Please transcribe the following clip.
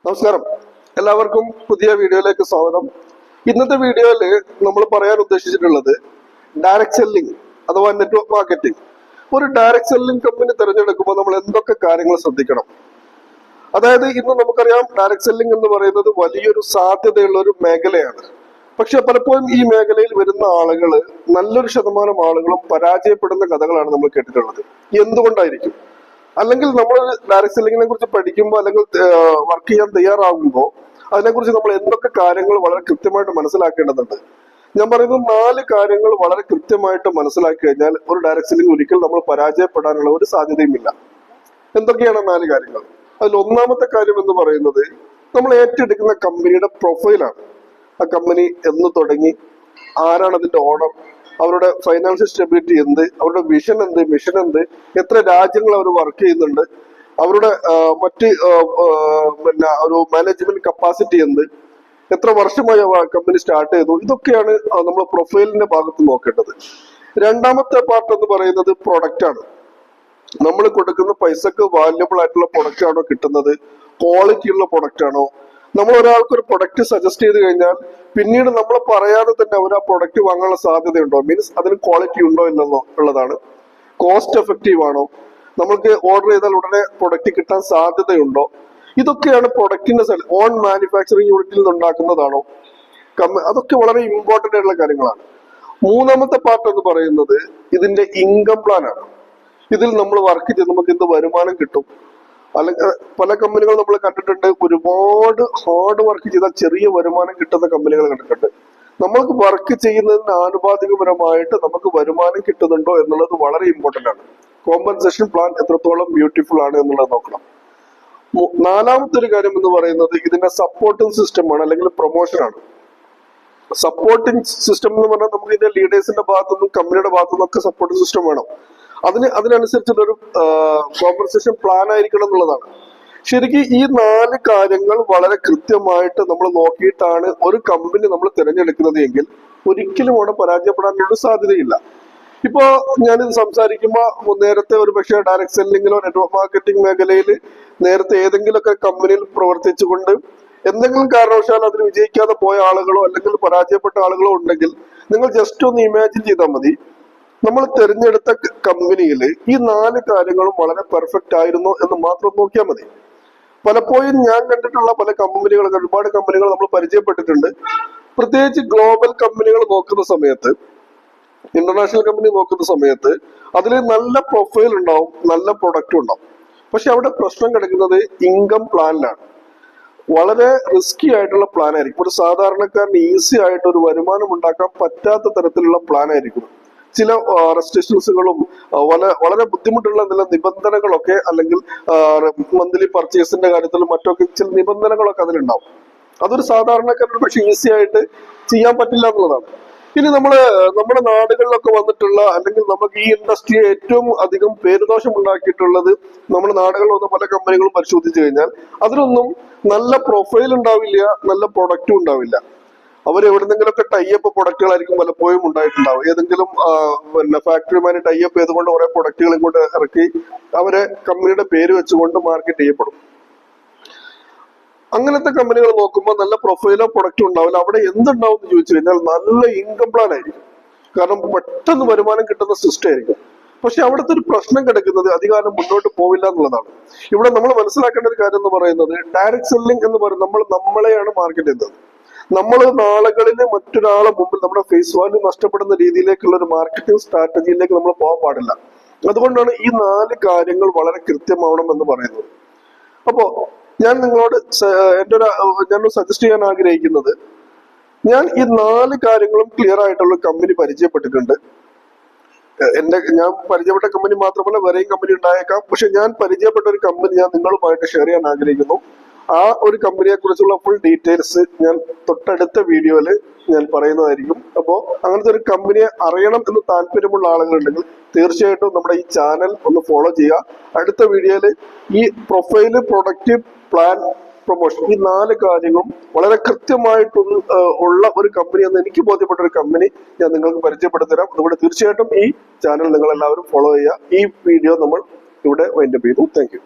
നമസ്കാരം, എല്ലാവർക്കും പുതിയ വീഡിയോയിലേക്ക് സ്വാഗതം. ഇന്നത്തെ വീഡിയോയിൽ നമ്മൾ പറയാൻ ഉദ്ദേശിച്ചിട്ടുള്ളത് ഡയറക്ട് സെല്ലിംഗ് അഥവാ നെറ്റ്വർക്ക് മാർക്കറ്റിംഗ്. ഒരു ഡയറക്ട് സെല്ലിംഗ് കമ്പനി തിരഞ്ഞെടുക്കുമ്പോൾ നമ്മൾ എന്തൊക്കെ കാര്യങ്ങൾ ശ്രദ്ധിക്കണം. അതായത് ഇന്ന് നമുക്കറിയാം, ഡയറക്ട് സെല്ലിംഗ് എന്ന് പറയുന്നത് വലിയൊരു സാധ്യതയുള്ള ഒരു മേഖലയാണ്. പക്ഷെ പലപ്പോഴും ഈ മേഖലയിൽ വരുന്ന ആളുകൾ, നല്ലൊരു ശതമാനം ആളുകളും പരാജയപ്പെടുന്ന കഥകളാണ് നമ്മൾ കേട്ടിട്ടുള്ളത്. എന്തുകൊണ്ടായിരിക്കും? അല്ലെങ്കിൽ നമ്മൾ ഡയറക്ട് സെല്ലിങ്ങിനെ കുറിച്ച് പഠിക്കുമ്പോൾ അല്ലെങ്കിൽ വർക്ക് ചെയ്യാൻ തയ്യാറാകുമ്പോൾ അതിനെക്കുറിച്ച് നമ്മൾ എന്തൊക്കെ കാര്യങ്ങൾ വളരെ കൃത്യമായിട്ട് മനസ്സിലാക്കേണ്ടതുണ്ട്. ഞാൻ പറയുന്നത് 4 കാര്യങ്ങൾ വളരെ കൃത്യമായിട്ട് മനസ്സിലാക്കി കഴിഞ്ഞാൽ ഒരു ഡയറക്ട് സെല്ലിംഗ് ഒരിക്കൽ നമ്മൾ പരാജയപ്പെടാനുള്ള ഒരു സാധ്യതയുമില്ല. എന്തൊക്കെയാണ് 4 കാര്യങ്ങൾ? അതിൽ ഒന്നാമത്തെ കാര്യം എന്ന് പറയുന്നത് നമ്മൾ ഏറ്റെടുക്കുന്ന കമ്പനിയുടെ പ്രൊഫൈലാണ്. ആ കമ്പനി എന്ന് തുടങ്ങി, ആരാണ് അതിന്റെ ഓണർ, അവരുടെ ഫൈനാൻഷ്യൽ സ്റ്റെബിലിറ്റി എന്ത്, അവരുടെ വിഷൻ എന്ത്, മിഷൻ എന്ത്, എത്ര രാജ്യങ്ങൾ അവർ വർക്ക് ചെയ്യുന്നുണ്ട്, അവരുടെ മറ്റ് ഒരു മാനേജ്മെന്റ് കപ്പാസിറ്റി എന്ത്, എത്ര വർഷമായി കമ്പനി സ്റ്റാർട്ട് ചെയ്തു, ഇതൊക്കെയാണ് നമ്മൾ പ്രൊഫൈലിന്റെ ഭാഗത്ത് നോക്കേണ്ടത്. രണ്ടാമത്തെ പാർട്ട് എന്ന് പറയുന്നത് പ്രൊഡക്റ്റ് ആണ്. നമ്മൾ കൊടുക്കുന്ന പൈസക്ക് വാല്യബിൾ ആയിട്ടുള്ള പ്രൊഡക്റ്റ് ആണോ കിട്ടുന്നത്, ക്വാളിറ്റി ഉള്ള പ്രൊഡക്റ്റ് ആണോ. നമ്മൾ ഒരാൾക്ക് ഒരു പ്രൊഡക്റ്റ് സജസ്റ്റ് ചെയ്ത് കഴിഞ്ഞാൽ പിന്നീട് നമ്മൾ പറയാതെ തന്നെ അവർ ആ പ്രൊഡക്റ്റ് വാങ്ങാനുള്ള സാധ്യതയുണ്ടോ, മീൻസ് അതിന് ക്വാളിറ്റി ഉണ്ടോ ഇല്ലെന്നോ ഉള്ളതാണ്. കോസ്റ്റ് എഫക്റ്റീവ് ആണോ, നമ്മൾക്ക് ഓർഡർ ചെയ്താൽ ഉടനെ പ്രൊഡക്റ്റ് കിട്ടാൻ സാധ്യതയുണ്ടോ, ഇതൊക്കെയാണ് പ്രൊഡക്റ്റിന്റെ ഓൺ മാനുഫാക്ചറിങ് യൂണിറ്റിൽ നിന്ന് ഉണ്ടാക്കുന്നതാണോ, അതൊക്കെ വളരെ ഇമ്പോർട്ടന്റ് ആയിട്ടുള്ള കാര്യങ്ങളാണ്. മൂന്നാമത്തെ പാർട്ട് എന്ന് പറയുന്നത് ഇതിന്റെ ഇൻകം പ്ലാൻ ആണ്. ഇതിൽ നമ്മൾ വർക്ക് ചെയ്ത് നമുക്ക് എന്ത് വരുമാനം കിട്ടും. അല്ലെങ്കിൽ പല കമ്പനികൾ നമ്മൾ കണ്ടിട്ടുണ്ട്, ഒരുപാട് ഹാർഡ് വർക്ക് ചെയ്താൽ ചെറിയ വരുമാനം കിട്ടുന്ന കമ്പനികൾ കണ്ടിട്ടുണ്ട്. നമ്മൾക്ക് വർക്ക് ചെയ്യുന്നതിന് ആനുപാതികപരമായിട്ട് നമുക്ക് വരുമാനം കിട്ടുന്നുണ്ടോ എന്നുള്ളത് വളരെ ഇമ്പോർട്ടന്റ് ആണ്. കോമ്പൻസേഷൻ പ്ലാൻ എത്രത്തോളം ബ്യൂട്ടിഫുൾ ആണ് എന്നുള്ളത് നോക്കണം. നാലാമത്തെ ഒരു കാര്യം എന്ന് പറയുന്നത് ഇതിന്റെ സപ്പോർട്ടിംഗ് സിസ്റ്റം ആണ്, അല്ലെങ്കിൽ പ്രൊമോഷൻ ആണ്. സപ്പോർട്ടിംഗ് സിസ്റ്റം എന്ന് പറഞ്ഞാൽ നമുക്ക് ഇതിന്റെ ലീഡേഴ്സിന്റെ ഭാഗത്തുനിന്നും കമ്പനിയുടെ ഭാഗത്തുനിന്നും ഒക്കെ സപ്പോർട്ടിംഗ് സിസ്റ്റം വേണം. അതിനനുസരിച്ചുള്ളൊരു കോമ്പൻസേഷൻ പ്ലാൻ ആയിരിക്കണം എന്നുള്ളതാണ്. ശരിക്കും ഈ 4 കാര്യങ്ങൾ വളരെ കൃത്യമായിട്ട് നമ്മൾ നോക്കിയിട്ടാണ് ഒരു കമ്പനി നമ്മൾ തിരഞ്ഞെടുക്കുന്നത് എങ്കിൽ ഒരിക്കലും അവിടെ പരാജയപ്പെടാനുള്ള സാധ്യതയില്ല. ഇപ്പോ ഞാനിത് സംസാരിക്കുമ്പോൾ നേരത്തെ ഒരു പക്ഷേ ഡയറക്ട് സെല്ലിങ്ങിലോ നെറ്റ്വർക്ക് മാർക്കറ്റിംഗ് മേഖലയിൽ നേരത്തെ ഏതെങ്കിലുമൊക്കെ കമ്പനിയിൽ പ്രവർത്തിച്ചുകൊണ്ട് എന്തെങ്കിലും കാരണവശാൽ അതിന് വിജയിക്കാതെ പോയ ആളുകളോ അല്ലെങ്കിൽ പരാജയപ്പെട്ട ആളുകളോ ഉണ്ടെങ്കിൽ നിങ്ങൾ ജസ്റ്റ് ഒന്ന് ഇമാജിൻ ചെയ്താൽ മതി, നമ്മൾ തിരഞ്ഞെടുത്ത കമ്പനിയിൽ ഈ 4 കാര്യങ്ങളും വളരെ പെർഫെക്റ്റ് ആയിരുന്നോ എന്ന് മാത്രം നോക്കിയാൽ മതി. പലപ്പോഴും ഞാൻ കണ്ടിട്ടുള്ള പല കമ്പനികൾ, ഒരുപാട് കമ്പനികൾ നമ്മൾ പരിചയപ്പെട്ടിട്ടുണ്ട്. പ്രത്യേകിച്ച് ഗ്ലോബൽ കമ്പനികൾ നോക്കുന്ന സമയത്ത്, ഇന്റർനാഷണൽ കമ്പനി നോക്കുന്ന സമയത്ത് അതിൽ നല്ല പ്രൊഫൈൽ ഉണ്ടാവും, നല്ല പ്രൊഡക്റ്റും ഉണ്ടാവും. പക്ഷെ അവിടെ പ്രശ്നം കിടക്കുന്നത് ഇൻകം പ്ലാനിലാണ്. വളരെ റിസ്കി ആയിട്ടുള്ള പ്ലാൻ ആയിരിക്കും. ഒരു സാധാരണക്കാരന് ഈസി ആയിട്ട് ഒരു വരുമാനം ഉണ്ടാക്കാൻ പറ്റാത്ത തരത്തിലുള്ള പ്ലാൻ ആയിരിക്കും. ചില റെസ്ട്രിക്ഷൻസുകളും വളരെ ബുദ്ധിമുട്ടുള്ള ചില നിബന്ധനകളൊക്കെ, അല്ലെങ്കിൽ മന്ത്ലി പർച്ചേസിന്റെ കാര്യത്തിലും മറ്റൊക്കെ ചില നിബന്ധനകളൊക്കെ അതിലുണ്ടാവും. അതൊരു സാധാരണക്കാരന് പക്ഷെ ഈസി ആയിട്ട് ചെയ്യാൻ പറ്റില്ല എന്നുള്ളതാണ്. ഇനി നമ്മുടെ നാടുകളിലൊക്കെ വന്നിട്ടുള്ള, അല്ലെങ്കിൽ നമുക്ക് ഈ ഇൻഡസ്ട്രിയെ ഏറ്റവും അധികം പേരുദോഷം ഉണ്ടാക്കിയിട്ടുള്ളത് നമ്മുടെ നാടുകളിൽ വന്ന പല കമ്പനികളും പരിശോധിച്ചു കഴിഞ്ഞാൽ അതിലൊന്നും നല്ല പ്രൊഫൈൽ ഉണ്ടാവില്ല, നല്ല പ്രൊഡക്റ്റും ഉണ്ടാവില്ല. അവർ എവിടെന്നെങ്കിലൊക്കെ ടൈപ്പ് പ്രൊഡക്റ്റുകളായിരിക്കും പലപ്പോഴും ഉണ്ടായിട്ടുണ്ടാവും. ഏതെങ്കിലും ഫാക്ടറിയുമായി ടൈപ്പ് ചെയ്തുകൊണ്ട് കുറെ പ്രൊഡക്റ്റുകൾ ഇങ്ങോട്ട് ഇറക്കി അവരെ കമ്പനിയുടെ പേര് വെച്ചുകൊണ്ട് മാർക്കറ്റ് ചെയ്യപ്പെടും. അങ്ങനത്തെ കമ്പനികൾ നോക്കുമ്പോൾ നല്ല പ്രൊഫൈലോ പ്രൊഡക്റ്റോ ഉണ്ടാവില്ല. അവിടെ എന്തുണ്ടാവും എന്ന് ചോദിച്ചു കഴിഞ്ഞാൽ നല്ല ഇൻകം പ്ലാൻ ആയിരിക്കും. കാരണം പെട്ടെന്ന് വരുമാനം കിട്ടുന്ന സിസ്റ്റം ആയിരിക്കും. പക്ഷെ അവിടുത്തെ ഒരു പ്രശ്നം കിടക്കുന്നത് അധികാരം മുന്നോട്ട് പോവില്ല എന്നുള്ളതാണ്. ഇവിടെ നമ്മൾ മനസ്സിലാക്കേണ്ട ഒരു കാര്യം എന്ന് പറയുന്നത് ഡയറക്ട് സെല്ലിംഗ് എന്ന് പറയുന്നത് നമ്മളെയാണ് മാർക്കറ്റ് ചെയ്യുന്നത്. നമ്മൾ നാളുകളിൽ മറ്റൊരാളെ മുമ്പിൽ നമ്മുടെ ഫേസ് വാല്യൂ നഷ്ടപ്പെടുന്ന രീതിയിലേക്കുള്ള ഒരു മാർക്കറ്റിംഗ് സ്ട്രാറ്റജിയിലേക്ക് നമ്മൾ പോകാൻ പാടില്ല. അതുകൊണ്ടാണ് ഈ 4 കാര്യങ്ങൾ വളരെ കൃത്യമാവണം എന്ന് പറയുന്നത്. അപ്പോ ഞാൻ നിങ്ങളോട് ഞാനൊരു സജസ്റ്റ് ചെയ്യാൻ ആഗ്രഹിക്കുന്നത്, ഞാൻ ഈ 4 കാര്യങ്ങളും ക്ലിയർ ആയിട്ടുള്ള കമ്പനി പരിചയപ്പെട്ടിട്ടുണ്ട്. ഞാൻ പരിചയപ്പെട്ട കമ്പനി മാത്രമല്ല, വേറെയും കമ്പനി ഉണ്ടായേക്കാം. പക്ഷെ ഞാൻ പരിചയപ്പെട്ട ഒരു കമ്പനി ഞാൻ നിങ്ങളുമായിട്ട് ഷെയർ ചെയ്യാൻ ആഗ്രഹിക്കുന്നു. ആ ഒരു കമ്പനിയെ കുറിച്ചുള്ള ഫുൾ ഡീറ്റെയിൽസ് ഞാൻ തൊട്ടടുത്ത വീഡിയോയിൽ ഞാൻ പറയുന്നതായിരിക്കും. അപ്പോൾ അങ്ങനത്തെ ഒരു കമ്പനിയെ അറിയണം എന്ന് താല്പര്യമുള്ള ആളുകളുണ്ടെങ്കിൽ തീർച്ചയായിട്ടും നമ്മുടെ ഈ ചാനൽ ഒന്ന് ഫോളോ ചെയ്യുക. അടുത്ത വീഡിയോയിൽ ഈ പ്രൊഫൈല്, പ്രൊഡക്റ്റ്, പ്ലാൻ, പ്രൊമോഷൻ, ഈ 4 കാര്യങ്ങളും വളരെ കൃത്യമായിട്ടുള്ള ഒരു കമ്പനി എന്ന് എനിക്ക് ബോധ്യപ്പെട്ട ഒരു കമ്പനി ഞാൻ നിങ്ങൾക്ക് പരിചയപ്പെടുത്തരാം. അതുകൊണ്ട് തീർച്ചയായിട്ടും ഈ ചാനൽ നിങ്ങൾ എല്ലാവരും ഫോളോ ചെയ്യുക. ഈ വീഡിയോ നമ്മൾ ഇവിടെ വൈൻഡപ്പ് ചെയ്തു. Thank you.